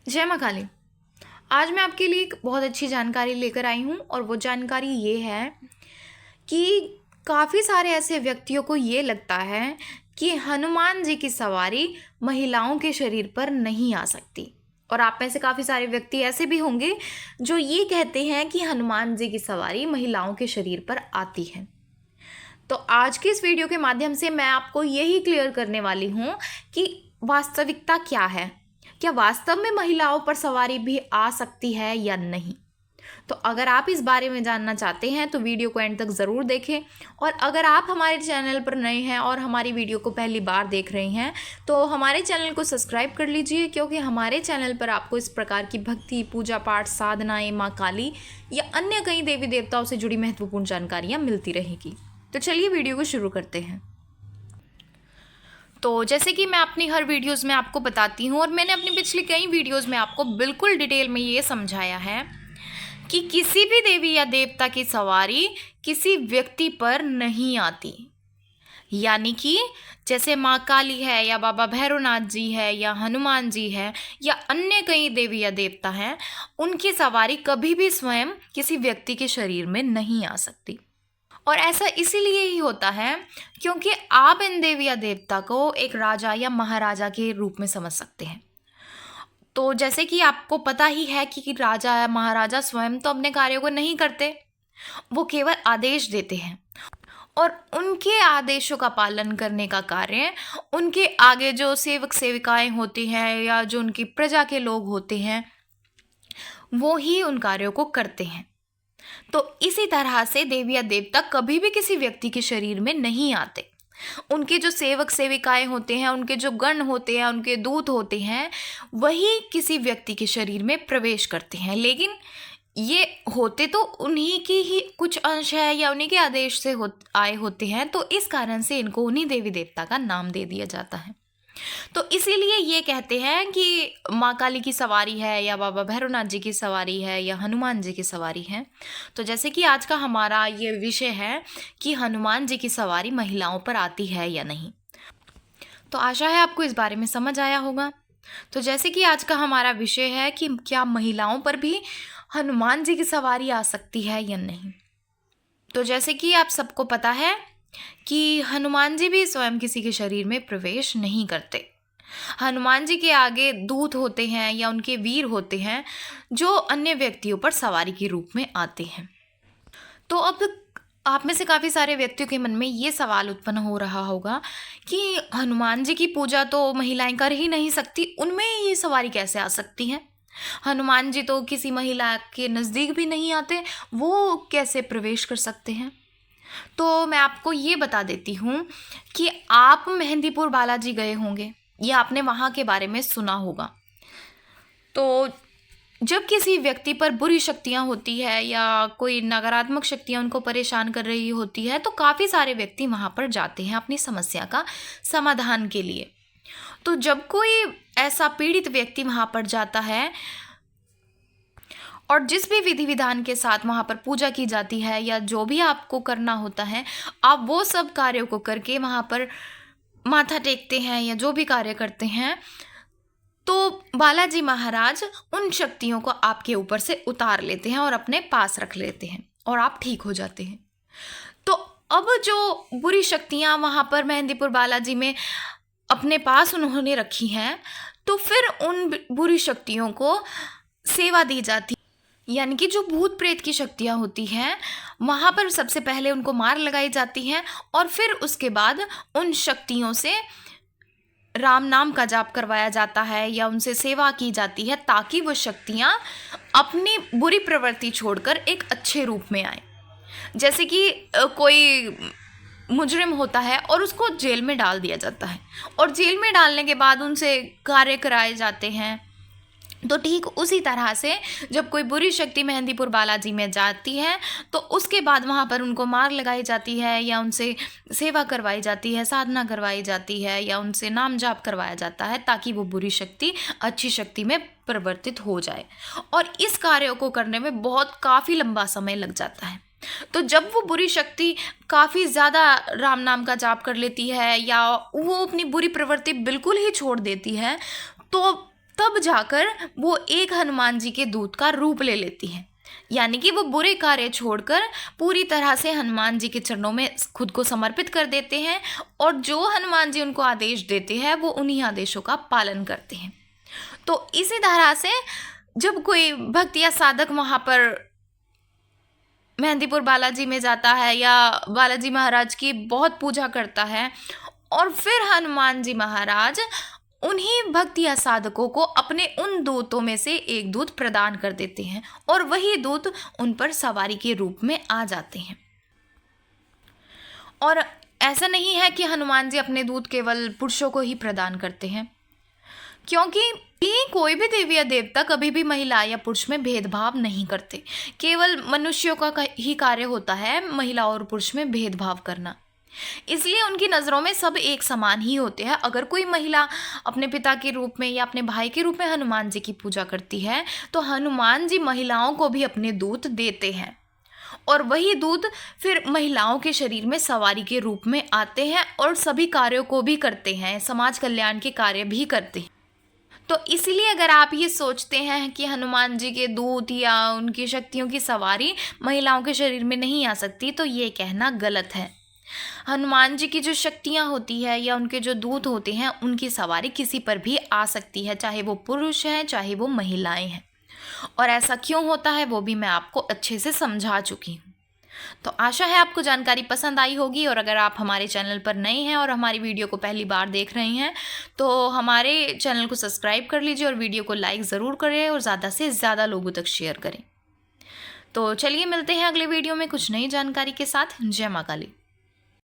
जय माँ काली। आज मैं आपके लिए एक बहुत अच्छी जानकारी लेकर आई हूँ और वो जानकारी ये है कि काफ़ी सारे ऐसे व्यक्तियों को ये लगता है कि हनुमान जी की सवारी महिलाओं के शरीर पर नहीं आ सकती। और आप में से काफ़ी सारे व्यक्ति ऐसे भी होंगे जो ये कहते हैं कि हनुमान जी की सवारी महिलाओं के शरीर पर आती है। तो आज की इस वीडियो के माध्यम से मैं आपको यही क्लियर करने वाली हूँ कि वास्तविकता क्या है। क्या वास्तव में महिलाओं पर सवारी भी आ सकती है या नहीं। तो अगर आप इस बारे में जानना चाहते हैं तो वीडियो को एंड तक ज़रूर देखें। और अगर आप हमारे चैनल पर नए हैं और हमारी वीडियो को पहली बार देख रहे हैं तो हमारे चैनल को सब्सक्राइब कर लीजिए, क्योंकि हमारे चैनल पर आपको इस प्रकार की भक्ति, पूजा पाठ, साधनाएं, माँ काली या अन्य कई देवी देवताओं से जुड़ी महत्वपूर्ण जानकारियाँ मिलती रहेगी। तो चलिए वीडियो को शुरू करते हैं। तो जैसे कि मैं अपनी हर वीडियोस में आपको बताती हूँ और मैंने अपनी पिछली कई वीडियोस में आपको बिल्कुल डिटेल में ये समझाया है कि किसी भी देवी या देवता की सवारी किसी व्यक्ति पर नहीं आती। यानी कि जैसे माँ काली है या बाबा भैरवनाथ जी है या हनुमान जी है या अन्य कई देवी या देवता हैं, उनकी सवारी कभी भी स्वयं किसी व्यक्ति के शरीर में नहीं आ सकती। और ऐसा इसीलिए ही होता है क्योंकि आप इन देवी या देवता को एक राजा या महाराजा के रूप में समझ सकते हैं। तो जैसे कि आपको पता ही है कि राजा या महाराजा स्वयं तो अपने कार्यों को नहीं करते, वो केवल आदेश देते हैं और उनके आदेशों का पालन करने का कार्य उनके आगे जो सेवक सेविकाएं होती हैं या जो उनकी प्रजा के लोग होते हैं वो ही उन कार्यों को करते हैं। तो इसी तरह से देवी या देवता कभी भी किसी व्यक्ति के शरीर में नहीं आते। उनके जो सेवक सेविकाएं होते हैं, उनके जो गण होते हैं, उनके दूत होते हैं, वही किसी व्यक्ति के शरीर में प्रवेश करते हैं। लेकिन ये होते तो उन्हीं की ही कुछ अंश है या उन्हीं के आदेश से आए होते हैं, तो इस कारण से इनको उन्हीं देवी देवता का नाम दे दिया जाता है। तो इसीलिए ये कहते हैं कि माँ काली की सवारी है या बाबा भैरवनाथ जी की सवारी है या हनुमान जी की सवारी है। तो जैसे कि आज का हमारा ये विषय है कि हनुमान जी की सवारी महिलाओं पर आती है या नहीं, तो आशा है आपको इस बारे में समझ आया होगा। तो जैसे कि आज का हमारा विषय है कि क्या महिलाओं पर भी हनुमान जी की सवारी आ सकती है या नहीं। तो जैसे कि आप सबको पता है कि हनुमान जी भी स्वयं किसी के शरीर में प्रवेश नहीं करते। हनुमान जी के आगे दूत होते हैं या उनके वीर होते हैं जो अन्य व्यक्तियों पर सवारी के रूप में आते हैं। तो अब आप में से काफ़ी सारे व्यक्तियों के मन में ये सवाल उत्पन्न हो रहा होगा कि हनुमान जी की पूजा तो महिलाएं कर ही नहीं सकती, उनमें ये सवारी कैसे आ सकती है। हनुमान जी तो किसी महिला के नज़दीक भी नहीं आते, वो कैसे प्रवेश कर सकते हैं। तो मैं आपको ये बता देती हूँ कि आप मेहंदीपुर बालाजी गए होंगे या आपने वहाँ के बारे में सुना होगा। तो जब किसी व्यक्ति पर बुरी शक्तियाँ होती है या कोई नकारात्मक शक्तियाँ उनको परेशान कर रही होती है तो काफ़ी सारे व्यक्ति वहाँ पर जाते हैं अपनी समस्या का समाधान के लिए। तो जब कोई ऐसा पीड़ित व्यक्ति वहाँ पर जाता है और जिस भी विधि विधान के साथ वहाँ पर पूजा की जाती है या जो भी आपको करना होता है, आप वो सब कार्यों को करके वहाँ पर माथा टेकते हैं या जो भी कार्य करते हैं, तो बालाजी महाराज उन शक्तियों को आपके ऊपर से उतार लेते हैं और अपने पास रख लेते हैं और आप ठीक हो जाते हैं। तो अब जो बुरी शक्तियाँ वहाँ पर मेहंदीपुर बालाजी में अपने पास उन्होंने रखी हैं, तो फिर उन बुरी शक्तियों को सेवा दी जाती, यानी कि जो भूत प्रेत की शक्तियाँ होती हैं वहाँ पर सबसे पहले उनको मार लगाई जाती हैं और फिर उसके बाद उन शक्तियों से राम नाम का जाप करवाया जाता है या उनसे सेवा की जाती है ताकि वो शक्तियाँ अपनी बुरी प्रवृत्ति छोड़कर एक अच्छे रूप में आए। जैसे कि कोई मुजरिम होता है और उसको जेल में डाल दिया जाता है और जेल में डालने के बाद उनसे कार्य कराए जाते हैं, तो ठीक उसी तरह से जब कोई बुरी शक्ति मेहंदीपुर बालाजी में जाती है तो उसके बाद वहाँ पर उनको मार लगाई जाती है या उनसे सेवा करवाई जाती है, साधना करवाई जाती है या उनसे नाम जाप करवाया जाता है ताकि वो बुरी शक्ति अच्छी शक्ति में परिवर्तित हो जाए। और इस कार्यों को करने में काफ़ी लंबा समय लग जाता है। तो जब वो बुरी शक्ति काफ़ी ज़्यादा राम नाम का जाप कर लेती है या वो अपनी बुरी प्रवृत्ति बिल्कुल ही छोड़ देती है, तो तब जाकर वो एक हनुमान जी के दूत का रूप ले लेती हैं। यानी कि वो बुरे कार्य छोड़कर पूरी तरह से हनुमान जी के चरणों में खुद को समर्पित कर देते हैं और जो हनुमान जी उनको आदेश देते हैं वो उन्हीं आदेशों का पालन करते हैं। तो इसी तरह से जब कोई भक्त या साधक वहाँ पर मेहंदीपुर बालाजी में जाता है या बालाजी महाराज की बहुत पूजा करता है और फिर हनुमान जी महाराज उन्हीं भक्त या साधकों को अपने उन दूतों में से एक दूत प्रदान कर देते हैं और वही दूत उन पर सवारी के रूप में आ जाते हैं। और ऐसा नहीं है कि हनुमान जी अपने दूत केवल पुरुषों को ही प्रदान करते हैं, क्योंकि कोई भी देवी या देवता कभी भी महिला या पुरुष में भेदभाव नहीं करते। केवल मनुष्यों का ही कार्य होता है महिला और पुरुष में भेदभाव करना। इसलिए उनकी नज़रों में सब एक समान ही होते हैं। अगर कोई महिला अपने पिता के रूप में या अपने भाई के रूप में हनुमान जी की पूजा करती है तो हनुमान जी महिलाओं को भी अपने दूत देते हैं और वही दूत फिर महिलाओं के शरीर में सवारी के रूप में आते हैं और सभी कार्यों को भी करते हैं, समाज कल्याण के कार्य भी करते हैं। तो इसलिए अगर आप ये सोचते हैं कि हनुमान जी के दूत या उनकी शक्तियों की सवारी महिलाओं के शरीर में नहीं आ सकती, तो ये कहना गलत है। हनुमान जी की जो शक्तियाँ होती है या उनके जो दूत होते हैं उनकी सवारी किसी पर भी आ सकती है, चाहे वो पुरुष हैं चाहे वो महिलाएं हैं। और ऐसा क्यों होता है वो भी मैं आपको अच्छे से समझा चुकी हूँ। तो आशा है आपको जानकारी पसंद आई होगी। और अगर आप हमारे चैनल पर नए हैं और हमारी वीडियो को पहली बार देख रहे हैं तो हमारे चैनल को सब्सक्राइब कर लीजिए और वीडियो को लाइक ज़रूर करें और ज़्यादा से ज़्यादा लोगों तक शेयर करें। तो चलिए मिलते हैं अगले वीडियो में कुछ नई जानकारी के साथ। जय मां काली।